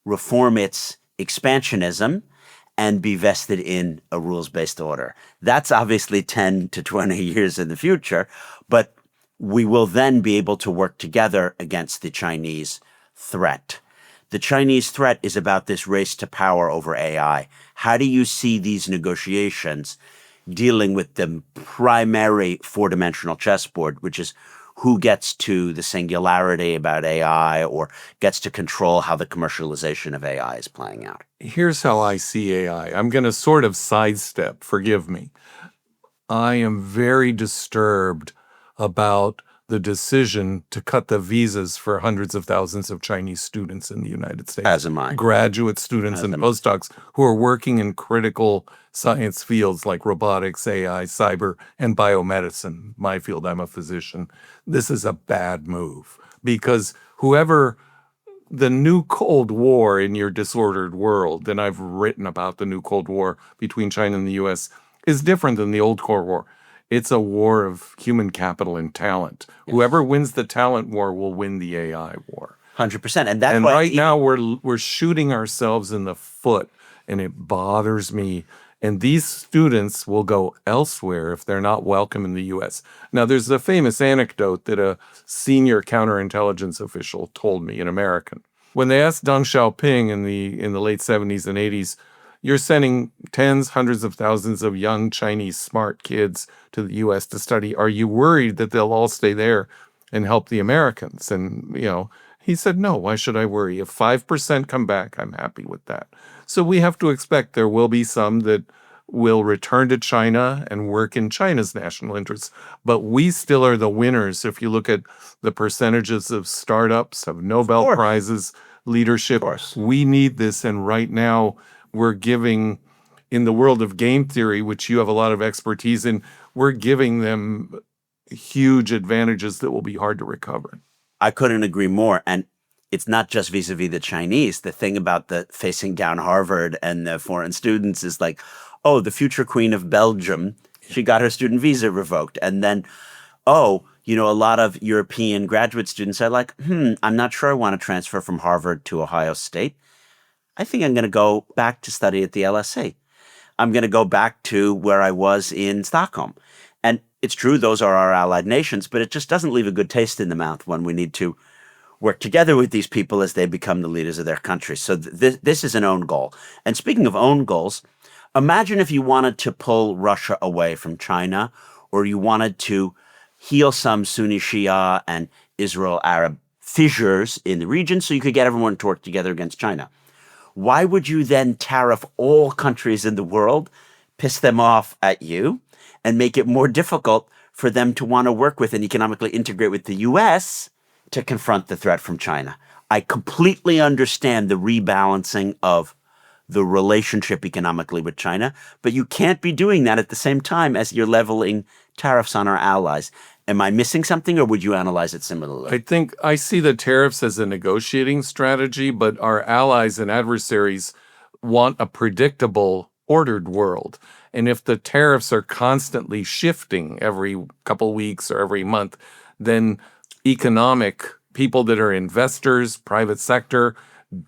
reform its expansionism, and be vested in a rules-based order. That's obviously 10 to 20 years in the future, but we will then be able to work together against the Chinese threat. The Chinese threat is about this race to power over AI. How do you see these negotiations dealing with the primary four-dimensional chessboard, which is who gets to the singularity about AI or gets to control how the commercialization of AI is playing out? Here's how I see AI. I'm going to sort of sidestep, forgive me. I am very disturbed about the decision to cut the visas for hundreds of thousands of Chinese students in the United States. As am I. Graduate students and postdocs who are working in critical science fields like robotics, AI, cyber, and biomedicine. My field, I'm a physician. This is a bad move, because whoever the new Cold War in your disordered world, and I've written about the new Cold War between China and the US, is different than the old Cold War. It's a war of human capital and talent. Yes. Whoever wins the talent war will win the AI war. 100%. And that's right now we're shooting ourselves in the foot, and it bothers me. And these students will go elsewhere if they're not welcome in the U.S. Now, there's a famous anecdote that a senior counterintelligence official told me, an American. When they asked Deng Xiaoping in the late 70s and 80s, you're sending tens, hundreds of thousands of young Chinese smart kids to the U.S. to study. Are you worried that they'll all stay there and help the Americans? And, he said, no, why should I worry? If 5% come back, I'm happy with that. So we have to expect there will be some that will return to China and work in China's national interests. But we still are the winners. If you look at the percentages of startups, of Nobel Prizes, leadership, we need this. And right now we're giving, in the world of game theory, which you have a lot of expertise in, we're giving them huge advantages that will be hard to recover. I couldn't agree more. And it's not just vis-a-vis the Chinese. The thing about the facing down Harvard and the foreign students is like, oh, the future queen of Belgium, she got her student visa revoked. And then, a lot of European graduate students are like, I'm not sure I want to transfer from Harvard to Ohio State. I think I'm going to go back to study at the LSE. I'm going to go back to where I was in Stockholm. And it's true, those are our allied nations, but it just doesn't leave a good taste in the mouth when we need to work together with these people as they become the leaders of their countries. So this is an own goal. And speaking of own goals, imagine if you wanted to pull Russia away from China, or you wanted to heal some Sunni Shia and Israel Arab fissures in the region so you could get everyone to work together against China. Why would you then tariff all countries in the world, piss them off at you, and make it more difficult for them to want to work with and economically integrate with the U.S. to confront the threat from China? I completely understand the rebalancing of the relationship economically with China, but you can't be doing that at the same time as you're leveling tariffs on our allies. Am I missing something, or would you analyze it similarly? I think I see the tariffs as a negotiating strategy, but our allies and adversaries want a predictable, ordered world. And if the tariffs are constantly shifting every couple weeks or every month, then economic people that are investors, private sector,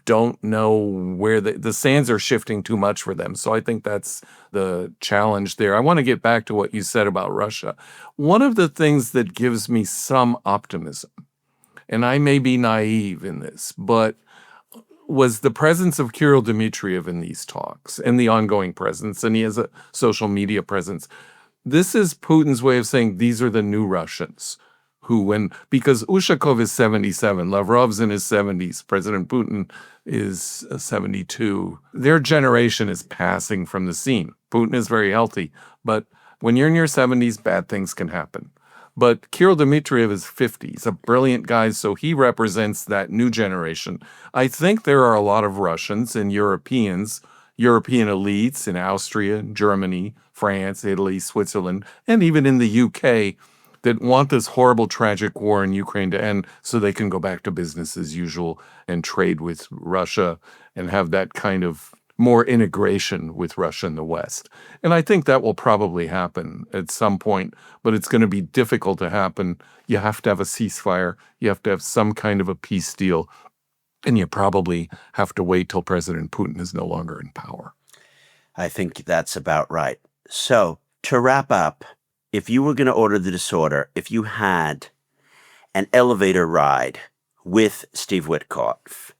don't know where the sands are shifting too much for them. So I think that's the challenge there. I want to get back to what you said about Russia. One of the things that gives me some optimism, and I may be naive in this, but was the presence of Kirill Dmitriev in these talks and the ongoing presence, and he has a social media presence. This is Putin's way of saying these are the new Russians. Because Ushakov is 77, Lavrov's in his 70s, President Putin is 72. Their generation is passing from the scene. Putin is very healthy, but when you're in your 70s, bad things can happen. But Kirill Dmitriev is 50. He's a brilliant guy, so he represents that new generation. I think there are a lot of Russians and European elites in Austria, Germany, France, Italy, Switzerland, and even in the UK that want this horrible, tragic war in Ukraine to end so they can go back to business as usual and trade with Russia and have that kind of more integration with Russia and the West. And I think that will probably happen at some point, but it's going to be difficult to happen. You have to have a ceasefire. You have to have some kind of a peace deal. And you probably have to wait till President Putin is no longer in power. I think that's about right. So to wrap up, if you were going to order the disorder, if you had an elevator ride with Steve Witkoff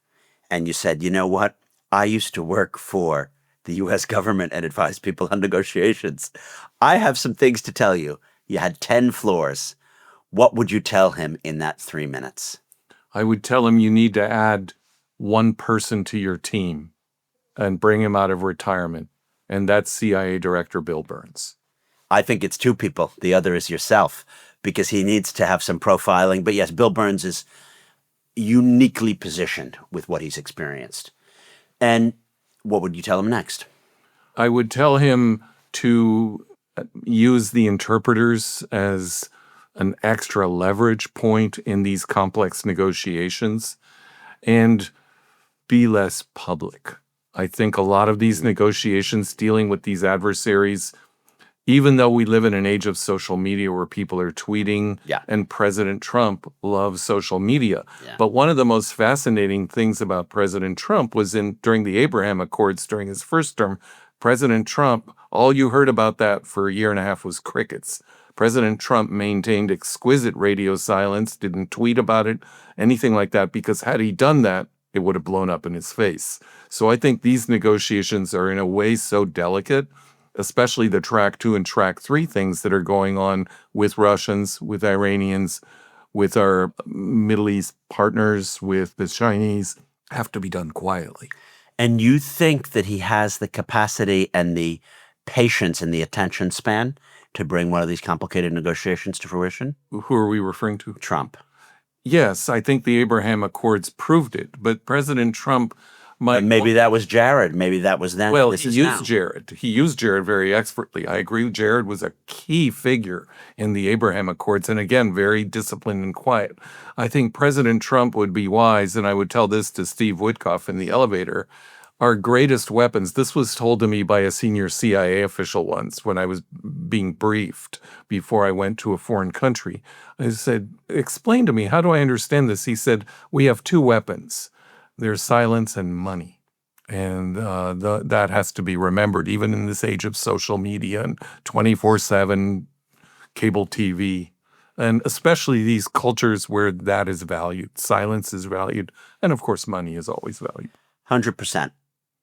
and you said, you know what? I used to work for the U.S. government and advise people on negotiations. I have some things to tell you. You had 10 floors. What would you tell him in that 3 minutes? I would tell him you need to add one person to your team and bring him out of retirement. And that's CIA Director Bill Burns. I think it's 2 people. The other is yourself, because he needs to have some profiling. But yes, Bill Burns is uniquely positioned with what he's experienced. And what would you tell him next? I would tell him to use the interpreters as an extra leverage point in these complex negotiations and be less public. I think a lot of these negotiations dealing with these adversaries, even though we live in an age of social media where people are tweeting, Yeah. and President Trump loves social media. Yeah. But one of the most fascinating things about President Trump was during the Abraham Accords, during his first term, President Trump, all you heard about that for a year and a half was crickets. President Trump maintained exquisite radio silence, didn't tweet about it, anything like that, because had he done that, it would have blown up in his face. So I think these negotiations are in a way so delicate, especially the track 2 and track 3 things that are going on with Russians, with Iranians, with our Middle East partners, with the Chinese, have to be done quietly. And you think that he has the capacity and the patience and the attention span to bring one of these complicated negotiations to fruition? Who are we referring to? Trump. Yes, I think the Abraham Accords proved it, but President Trump might... And maybe that was Jared. Maybe that was then. Well, This he is used now. Jared. He used Jared very expertly. I agree. Jared was a key figure in the Abraham Accords, and again, very disciplined and quiet. I think President Trump would be wise, and I would tell this to Steve Witkoff in the elevator. Our greatest weapons, this was told to me by a senior CIA official once when I was being briefed before I went to a foreign country. I said, explain to me, how do I understand this? He said, we have 2 weapons. There's silence and money. And that has to be remembered, even in this age of social media and 24/7 cable TV, and especially these cultures where that is valued. Silence is valued, and of course, money is always valued. 100%.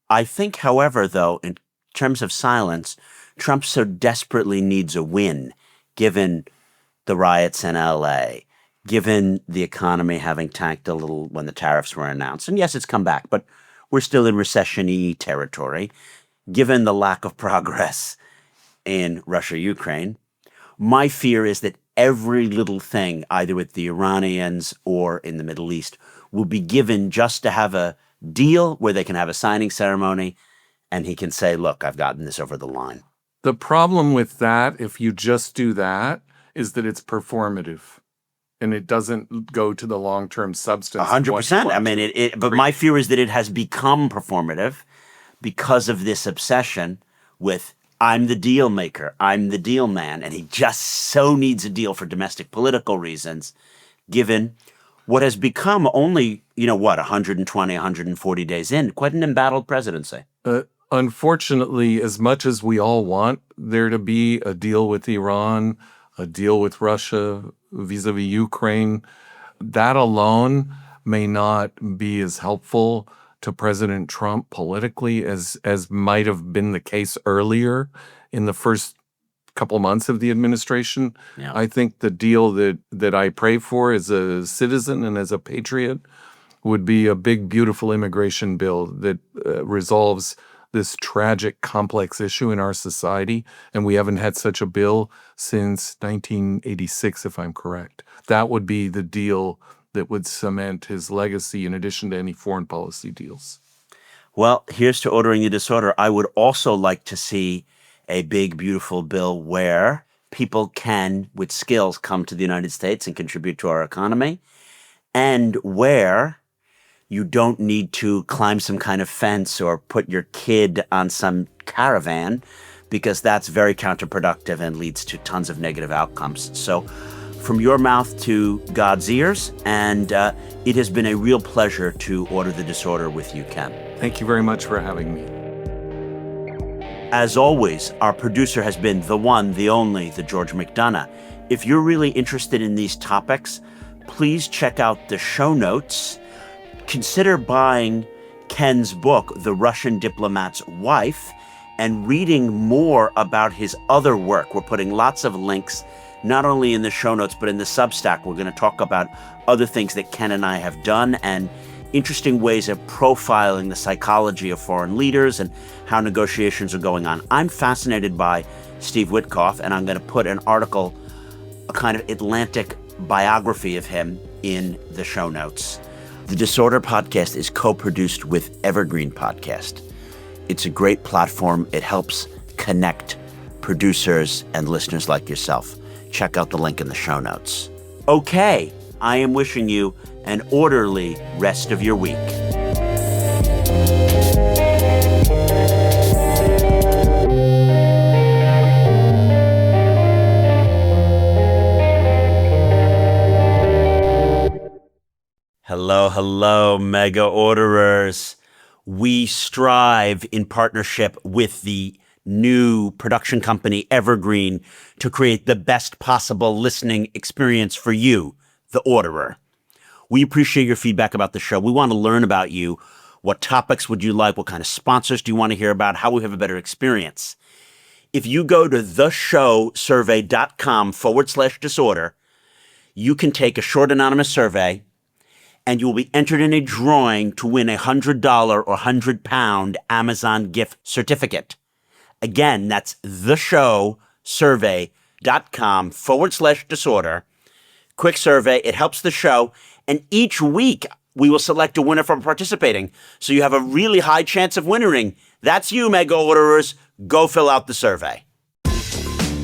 I think, however, though, in terms of silence, Trump so desperately needs a win, given the riots in LA, given the economy having tanked a little when the tariffs were announced. And yes, it's come back, but we're still in recession-y territory, given the lack of progress in Russia-Ukraine. My fear is that every little thing, either with the Iranians or in the Middle East, will be given just to have a deal where they can have a signing ceremony and he can say, look, I've gotten this over the line. The problem with that, if you just do that, is that it's performative and it doesn't go to the long-term substance. 100%. I mean, but my fear is that it has become performative because of this obsession with I'm the deal maker, I'm the deal man, and he just so needs a deal for domestic political reasons, given what has become only, 120, 140 days in, quite an embattled presidency. Unfortunately, as much as we all want there to be a deal with Iran, a deal with Russia vis-a-vis Ukraine, that alone may not be as helpful to President Trump politically as might have been the case earlier in the first couple months of the administration. Yeah. I think the deal that I pray for as a citizen and as a patriot would be a big, beautiful immigration bill that resolves this tragic, complex issue in our society. And we haven't had such a bill since 1986, if I'm correct. That would be the deal that would cement his legacy in addition to any foreign policy deals. Well, here's to ordering the disorder. I would also like to see a big, beautiful bill where people can, with skills, come to the United States and contribute to our economy, and where you don't need to climb some kind of fence or put your kid on some caravan, because that's very counterproductive and leads to tons of negative outcomes. So from your mouth to God's ears, and it has been a real pleasure to order the disorder with you, Ken. Thank you very much for having me. As always, our producer has been the one, the only, the George McDonough. If you're really interested in these topics, please check out the show notes. Consider buying Ken's book, The Russian Diplomat's Wife, and reading more about his other work. We're putting lots of links, not only in the show notes, but in the Substack. We're going to talk about other things that Ken and I have done and interesting ways of profiling the psychology of foreign leaders and how negotiations are going on. I'm fascinated by Steve Witkoff, and I'm going to put an article, a kind of Atlantic biography of him, in the show notes. The Disorder podcast is co-produced with Evergreen Podcast. It's a great platform. It helps connect producers and listeners like yourself. Check out the link in the show notes. Okay, I am wishing you an orderly rest of your week. hello, mega orderers. We strive in partnership with the new production company Evergreen to create the best possible listening experience for you, the orderer. We appreciate your feedback about the show. We want to learn about you. What topics would you like? What kind of sponsors do you want to hear about? How we have a better experience? If you go to theshowsurvey.com/disorder, you can take a short anonymous survey and you will be entered in a drawing to win a $100 or £100 Amazon gift certificate. Again, that's theshowsurvey.com/disorder. Quick survey. It helps the show. And each week we will select a winner from participating. So you have a really high chance of winning. That's you, mega orderers. Go fill out the survey.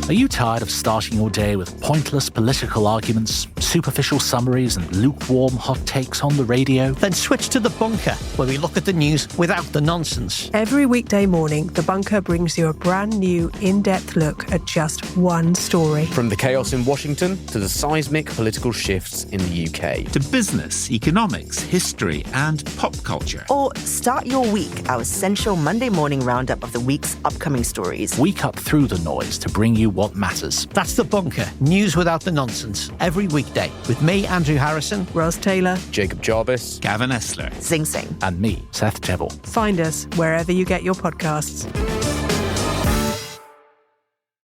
Are you tired of starting your day with pointless political arguments, superficial summaries, and lukewarm hot takes on the radio? Then switch to The Bunker, where we look at the news without the nonsense. Every weekday morning, The Bunker brings you a brand new, in-depth look at just one story. From the chaos in Washington to the seismic political shifts in the UK. To business, economics, history, and pop culture. Or start your week, our essential Monday morning roundup of the week's upcoming stories. We cut through the noise to bring you what matters. That's The Bunker, news without the nonsense, every weekday, with me, Andrew Harrison, Ross Taylor, Jacob Jarvis, Gavin Essler, Sing Sing, and me, Seth Jebel. Find us wherever you get your podcasts.